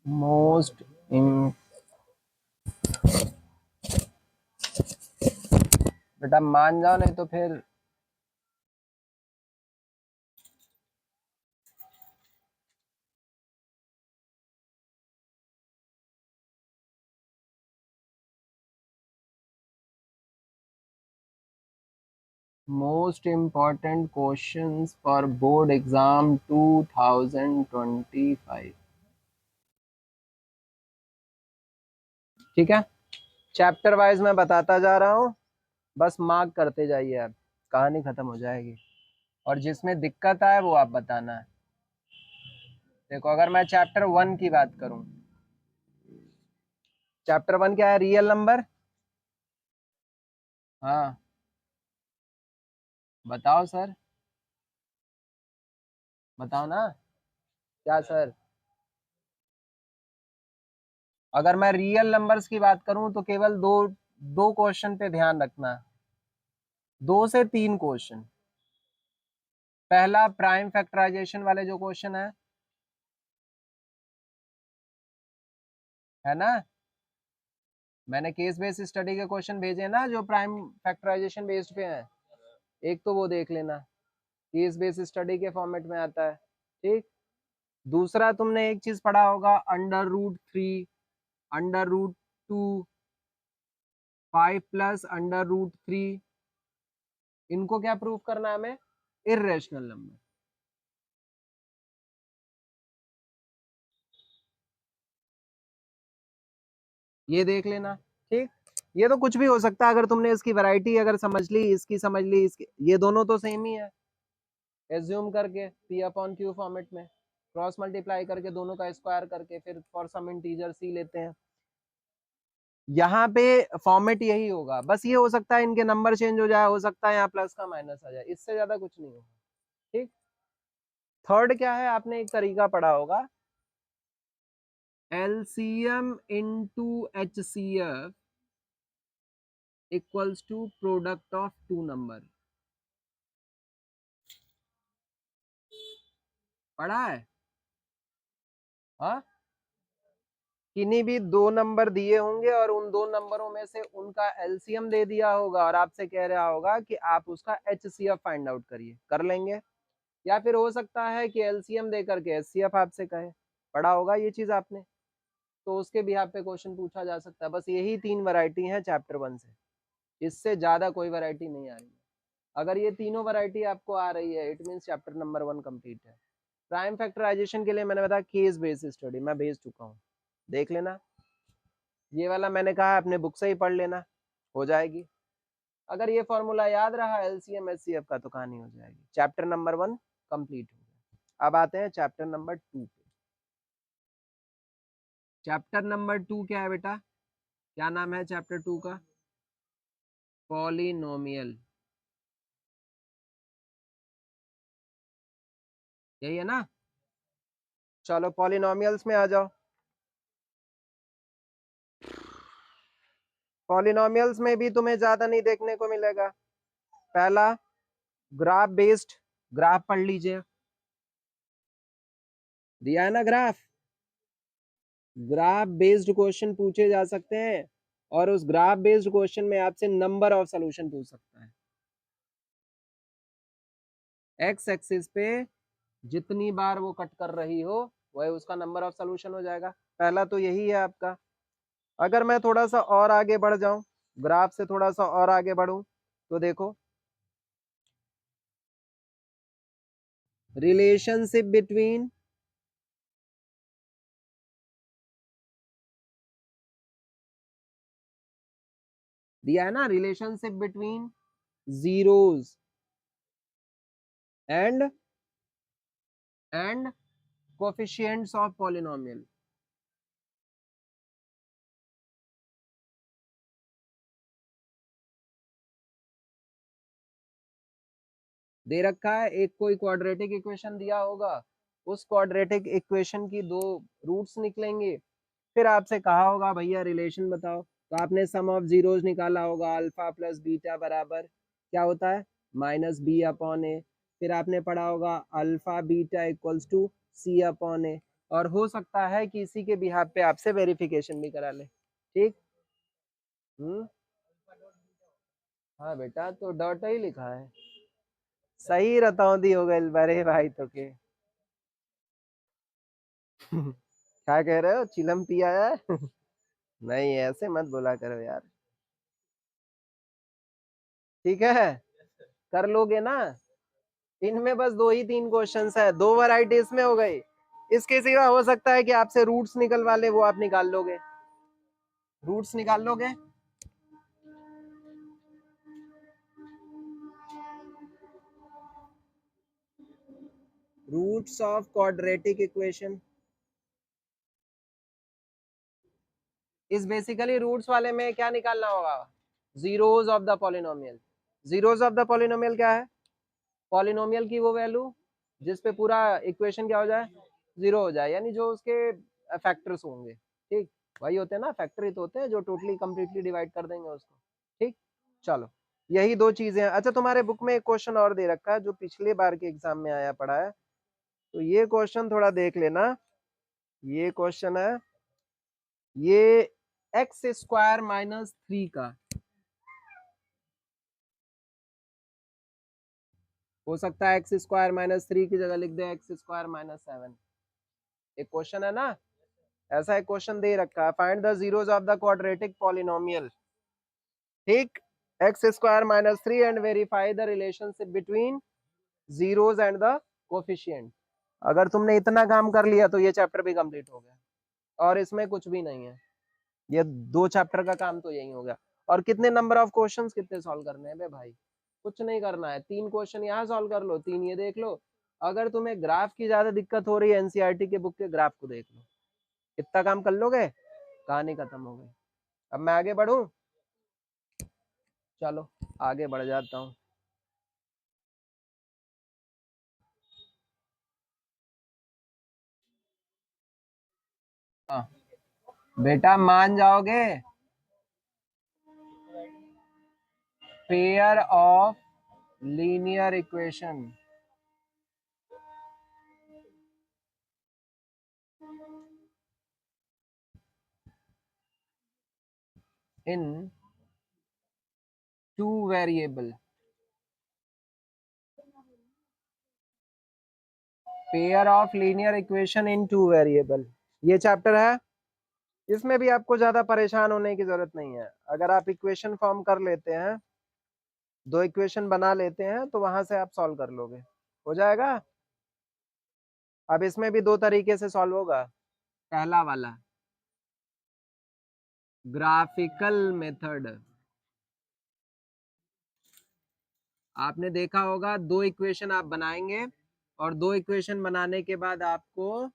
Most बेटा मान जाओ नहीं तो फिर most important questions for board exam 2025। ठीक है, चैप्टर वाइज मैं बताता जा रहा हूँ, बस मार्क करते जाइए, आप कहानी खत्म हो जाएगी। और जिसमें दिक्कत आए वो आप बताना है। देखो अगर मैं चैप्टर 1 की बात करूं, चैप्टर 1 क्या है? Real number. हाँ बताओ सर, बताओ ना। क्या सर? अगर मैं रियल नंबर्स की बात करूं तो केवल दो दो क्वेश्चन पे ध्यान रखना है, 2 से 3 क्वेश्चन। पहला प्राइम फैक्टराइजेशन वाले जो क्वेश्चन है ना, मैंने केस बेस्ड स्टडी के क्वेश्चन भेजे ना जो प्राइम फैक्टराइजेशन बेस्ड पे हैं, एक तो वो देख लेना, केस बेस्ड स्टडी के फॉर्मेट में आता है। ठीक। दूसरा तुमने एक चीज पढ़ा होगा, under root 3, under root 2, 5 + under root 3, इनको क्या प्रूव करना है हमें? Irrational number. ये देख लेना। ठीक। ये तो कुछ भी हो सकता है, अगर तुमने इसकी वैरायटी अगर समझ ली, इसकी समझ ली, इसकी, ये दोनों तो सेम ही है। एज्यूम करके P/Q फॉर्मेट में क्रॉस मल्टीप्लाई करके दोनों का स्क्वायर करके फिर फॉर सम इंटीजर C लेते हैं। यहाँ पे फॉर्मेट यही होगा, बस ये हो सकता है इनके नंबर चेंज हो जाए, हो सकता है यहाँ प्लस का माइनस आ जाए, इससे ज्यादा कुछ नहीं होगा। ठीक। थर्ड क्या है? आपने एक तरीका पढ़ा होगा, LCM into HCF equals to product of 2 number. पढ़ा है? हाँ, किन्हीं भी 2 नंबर दिए होंगे और उन 2 नंबरों में से उनका एलसीएम दे दिया होगा और आपसे कह रहा होगा कि आप उसका एचसीएफ फाइंड आउट करिए, कर लेंगे। या फिर हो सकता है कि एलसीएम दे करके एचसीएफ आपसे कहे, पढ़ा होगा ये चीज आपने, तो उसके भी आप पे क्वेश्चन पूछा जा सकता है। बस यही 3 वैरायटी हैं चैप्टर 1 से, इससे ज्यादा कोई वैरायटी नहीं आ रही है। अगर ये तीनों वैरायटी आपको आ रही है, it mean chapter number 1 complete है। प्राइम फैक्टराइजेशन के लिए मैंने बताया केस बेस्ड स्टडी मैं भेज चुका हूँ, देख लेना। ये वाला मैंने कहा अपने बुक से ही पढ़ लेना, हो जाएगी। अगर ये फॉर्मूला याद रहा एलसीएम एचसीएफ का तो कहानी हो जाएगी। चैप्टर नंबर 1 कंप्लीट हो गया। अब आते हैं चैप्टर नंबर 2 पे। चैप्टर नंबर 2 क्या है बेटा? क्या नाम है चैप्टर 2 का? पॉलिनोमियल। यही है ना? चलो पॉलिनोमियल्स में आ जाओ। पॉलिनोमियल्स में भी तुम्हें ज्यादा नहीं देखने को मिलेगा। पहला ग्राफ बेस्ड, ग्राफ पढ़ लीजिए, दिया है ना ग्राफ। ग्राफ बेस्ड क्वेश्चन पूछे जा सकते हैं और उस ग्राफ बेस्ड क्वेश्चन में आपसे नंबर ऑफ सॉल्यूशन पूछ सकता है। एक्स एक्सिस पे जितनी बार वो कट कर रही हो वह उसका नंबर ऑफ सॉल्यूशन हो जाएगा। पहला तो यही है आपका। अगर मैं थोड़ा सा और आगे बढ़ जाऊं, ग्राफ से थोड़ा सा और आगे बढ़ूं, तो देखो रिलेशनशिप बिटवीन दिया है ना, relationship between zeros and coefficients of polynomial. दे रखा है, एक कोई क्वाड्रेटिक इक्वेशन दिया होगा, उस क्वाड्रेटिक इक्वेशन की 2 रूट्स निकलेंगे, फिर आपसे कहा होगा भैया रिलेशन बताओ, तो आपने सम ऑफ जीरोस निकाला होगा, अल्फा प्लस बीटा बराबर क्या होता है? -b/a। फिर आपने पढ़ा होगा alpha beta equals to c/a। और हो सकता है कि इसी के बिहाफ पे आपसे वेरिफिकेशन भी करा ले। ठीक। हाँ बेटा, तो डॉट ही लिखा है। सही रतौंदी हो गई बड़े भाई तो के। क्या कह रहे हो, चिलम पिया है? नहीं ऐसे मत बोला करो यार। ठीक है, कर लोगे ना? इनमें बस 2 ही 3 क्वेश्चंस है, 2 वैरायटी इसमें हो गई। इसके सिवा हो सकता है कि आपसे रूट्स निकलवा ले, वो आप निकाल लोगे। रूट्स निकाल लोगे? Roots of quadratic equation. इस बेसिकली रूट्स वाले में क्या निकालना होगा? Zeros of the polynomial. Zeros of the polynomial क्या है? पॉलिनोमियल की वो वैल्यू जिस पे पूरा इक्वेशन क्या हो जाए, जीरो हो जाए, यानी जो उसके फैक्टर्स होंगे। ठीक, वही होते हैं ना, फैक्टर ही तो होते हैं जो टोटली कंप्लीटली डिवाइड कर देंगे उसको। ठीक, चलो यही 2 चीजें हैं। अच्छा, तुम्हारे बुक में एक क्वेश्चन और दे रखा है जो पिछले बार के एग्जाम में आया पड़ा है, तो ये क्वेश्चन थोड़ा देख लेना। ये क्वेश्चन है, ये एक्स स्क्वायर माइनस 3 का, हो सकता है एक्स स्क्वायर माइनस 3 की जगह लिख दे एक्स स्क्वायर माइनस 7। एक क्वेश्चन है ना, ऐसा एक क्वेश्चन दे रखा है, find the zeros of the quadratic polynomial. ठीक, x square minus 3 and verify the relationship between zeros and the coefficient. अगर तुमने इतना काम कर लिया तो ये चैप्टर भी कंप्लीट हो गया, और इसमें कुछ भी नहीं है। ये 2 चैप्टर का काम तो यही हो गया। और कितने नंबर ऑफ क्वेश्चंस कितने सॉल्व करने हैं बे भाई? कुछ नहीं करना है, 3 क्वेश्चन यहाँ सॉल्व कर लो, 3 ये देख लो। अगर तुम्हें ग्राफ की ज्यादा दिक्कत हो रही है, एनसीईआरटी के बुक के ग्राफ को देख लो। इतना काम कर लोगे, कहानी खत्म हो गई। अब मैं आगे बढ़ूं? चलो आगे बढ़ जाता हूँ। हाँ, बेटा मान जाओगे, pair of linear equation in 2 variable, pair of linear equation in 2 variable, ये चैप्टर है। इसमें भी आपको ज्यादा परेशान होने की जरूरत नहीं है। अगर आप इक्वेशन फॉर्म कर लेते हैं, 2 इक्वेशन बना लेते हैं, तो वहां से आप सॉल्व कर लोगे, हो जाएगा। अब इसमें भी 2 तरीके से सॉल्व होगा। पहला वाला ग्राफिकल मेथड, आपने देखा होगा 2 इक्वेशन आप बनाएंगे, और 2 इक्वेशन बनाने के बाद आपको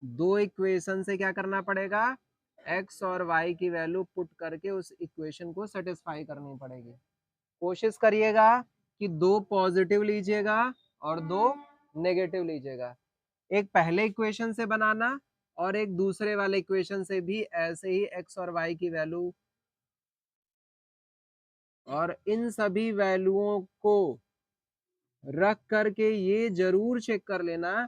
2 इक्वेशन से क्या करना पड़ेगा, एक्स और वाई की वैल्यू पुट करके उस इक्वेशन को सेटिस्फाई करनी पड़ेगी। कोशिश करिएगा कि 2 पॉजिटिव लीजिएगा और 2 नेगेटिव लीजिएगा। एक पहले इक्वेशन से बनाना, और एक दूसरे वाले इक्वेशन से भी ऐसे ही एक्स और वाई की वैल्यू, और इन सभी वैल्यूओं को रख करके ये जरूर चेक कर लेना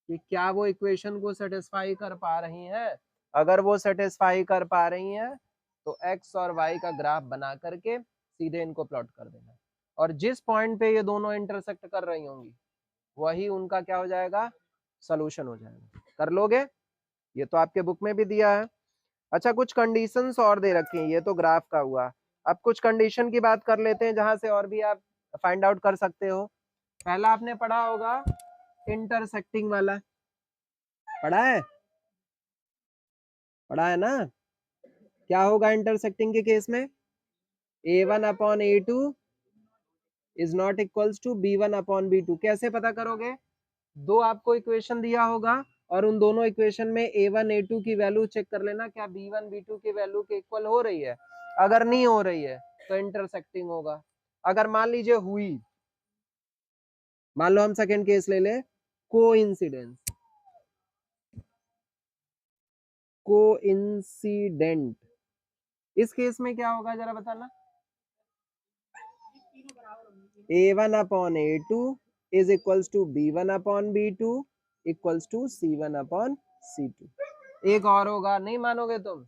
कि क्या वो इक्वेशन को सेटिस्फाई कर पा रही हैं। अगर वो सेटिस्फाई कर पा रही हैं तो एक्स और वाई का ग्राफ बना करके सीधे इनको प्लॉट कर देना, और जिस पॉइंट पे ये दोनों इंटरसेक्ट कर रही होंगी वही उनका क्या हो जाएगा, सोल्यूशन हो जाएगा। कर लोगे? ये तो आपके बुक में भी दिया है। अच्छा, कुछ कंडीशंस और दे रखी हैं, ये तो ग्राफ का हुआ। अब कुछ कंडीशन की बात कर लेते हैं जहां से और भी आप फाइंड आउट कर सकते हो। पहला आपने पढ़ा होगा इंटरसेक्टिंग वाला, पढ़ा है? पढ़ा है ना? क्या होगा इंटरसेक्टिंग के केस में? a1/a2 is not equals to b1/b2। कैसे पता करोगे? 2 आपको इक्वेशन दिया होगा, और उन दोनों इक्वेशन में a1 a2 की वैल्यू चेक कर लेना, क्या b1 b2 की वैल्यू के इक्वल हो रही है। अगर नहीं हो रही है तो इंटरसेक्टिंग होगा। अगर मान लीजिए हुई, मान लो हम सेकेंड केस ले ले, कोइंसिडेंस, कोइंसिडेंट, इस केस में क्या होगा जरा बताना? a1/a2 is equals to B1 upon B2 equals to C1 upon C2। एक और होगा, नहीं मानोगे तुम,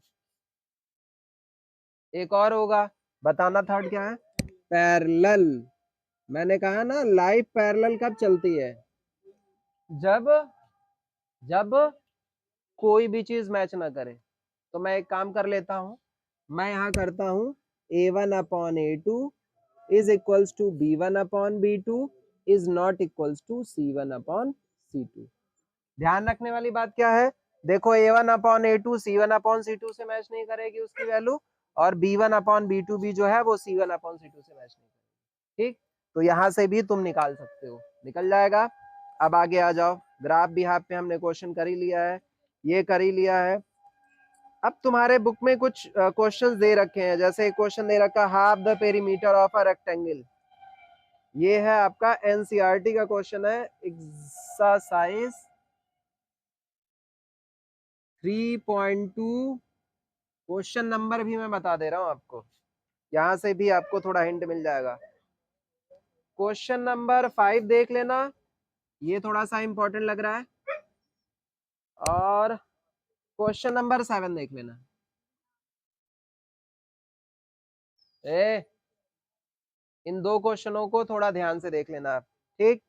एक और होगा, बताना थर्ड क्या है। पैरेलल, मैंने कहा ना लाइफ पैरेलल कब चलती है, जब जब कोई भी चीज मैच ना करे। तो मैं एक काम कर लेता हूं, मैं यहां करता हूं A1 upon A2 is equals to B1 upon B2 is not equals to C1 upon C2। ध्यान रखने वाली बात क्या है, देखो A1 upon A2 C1 upon C2 से मैच नहीं करेगी उसकी वैल्यू, और B1 अपॉन B2 भी जो है वो C1 अपॉन C2 से मैच नहीं करेगी। ठीक, तो यहां से भी तुम निकाल सकते हो, निकल जाएगा। अब आगे आ जाओ, ग्राफ भी हाथ पे हमने क्वेश्चन कर ही लिया है, ये कर ही लिया है। अब तुम्हारे बुक में कुछ क्वेश्चंस दे रखे हैं, जैसे क्वेश्चन दे रखा half the perimeter of a rectangle, ये है आपका एनसीईआरटी का क्वेश्चन है, एक्सरसाइज 3.2। क्वेश्चन नंबर भी मैं बता दे रहा हूं आपको, यहां से भी आपको थोड़ा हिंट मिल जाएगा। क्वेश्चन नंबर 5 देख लेना, ये थोड़ा सा इंपॉर्टेंट लग रहा है, और क्वेश्चन नंबर 7 देख लेना। ए, इन दो क्वेश्चनों को थोड़ा ध्यान से देख लेना आप, ठीक।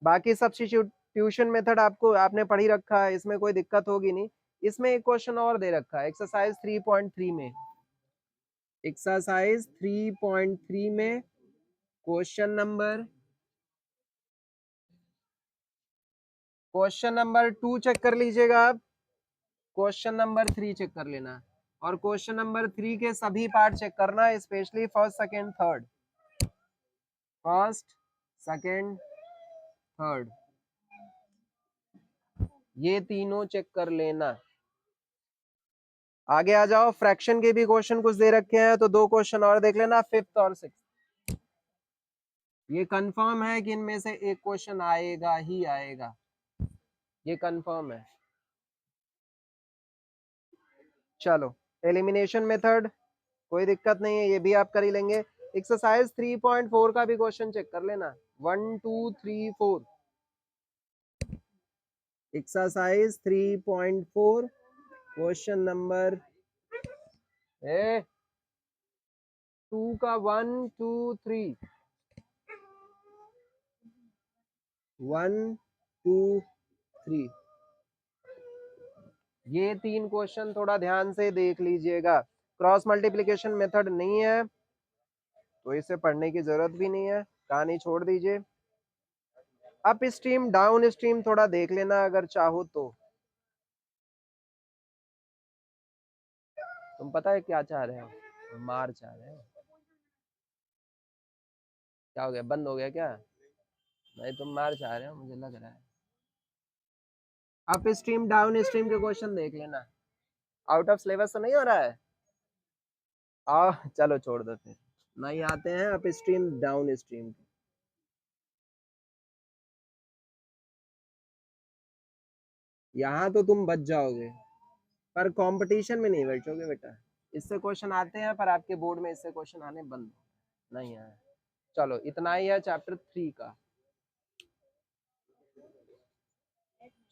बाकी सब्स्टिट्यूशन मेथड आपको आपने पढ़ी रखा है, इसमें कोई दिक्कत होगी नहीं। इसमें एक क्वेश्चन और दे रखा है एक्सरसाइज 3.3 में, एक्सरसाइज 3.3 में क्वेश्चन नंबर 2 चेक कर लीजिएगा आप, क्वेश्चन नंबर 3 चेक कर लेना, और क्वेश्चन नंबर 3 के सभी पार्ट चेक करना, specially first second third, first second third, ये तीनों चेक कर लेना। आगे आ जाओ, फ्रैक्शन के भी क्वेश्चन कुछ दे रखे हैं, तो दो क्वेश्चन और देख लेना, फिफ्थ और सिक्स्थ। ये कंफर्म है कि इनमें से एक क्वेश्चन आएगा ही आएगा, ये कंफर्म है। चलो, एलिमिनेशन मेथड कोई दिक्कत नहीं है, ये भी आप कर ही लेंगे। एक्सरसाइज 3.4 का भी क्वेश्चन चेक कर लेना, 1 2 3 4। एक्सरसाइज 3.4 क्वेश्चन नंबर 2 का 1 2 3, 1 2 3, ये तीन क्वेश्चन थोड़ा ध्यान से देख लीजिएगा। क्रॉस मल्टीप्लिकेशन मेथड नहीं है तो इसे पढ़ने की जरूरत भी नहीं है, कहानी छोड़ दीजिए। अप स्ट्रीम डाउन स्ट्रीम थोड़ा देख लेना अगर चाहो तो। तुम पता है क्या चाह रहे हो, मार चाह रहे हो, क्या हो गया, बंद हो गया क्या? नहीं, तुम मार चाह रहे हो मुझे लग रहा है। अप स्ट्रीम डाउन स्ट्रीम के क्वेश्चन देख लेना, आउट ऑफ सिलेबस तो नहीं हो रहा है। आओ चलो छोड़ दो फिर, नहीं आते हैं अप स्ट्रीम डाउन स्ट्रीम। यहाँ तो तुम बच जाओगे, पर कंपटीशन में नहीं बैठोगे बेटा। इससे क्वेश्चन आते हैं पर आपके बोर्ड में इससे क्वेश्चन आने बंद नहीं आए। चलो इतना ही है चैप्टर 3 का,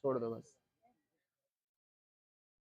छोड़ दो बस।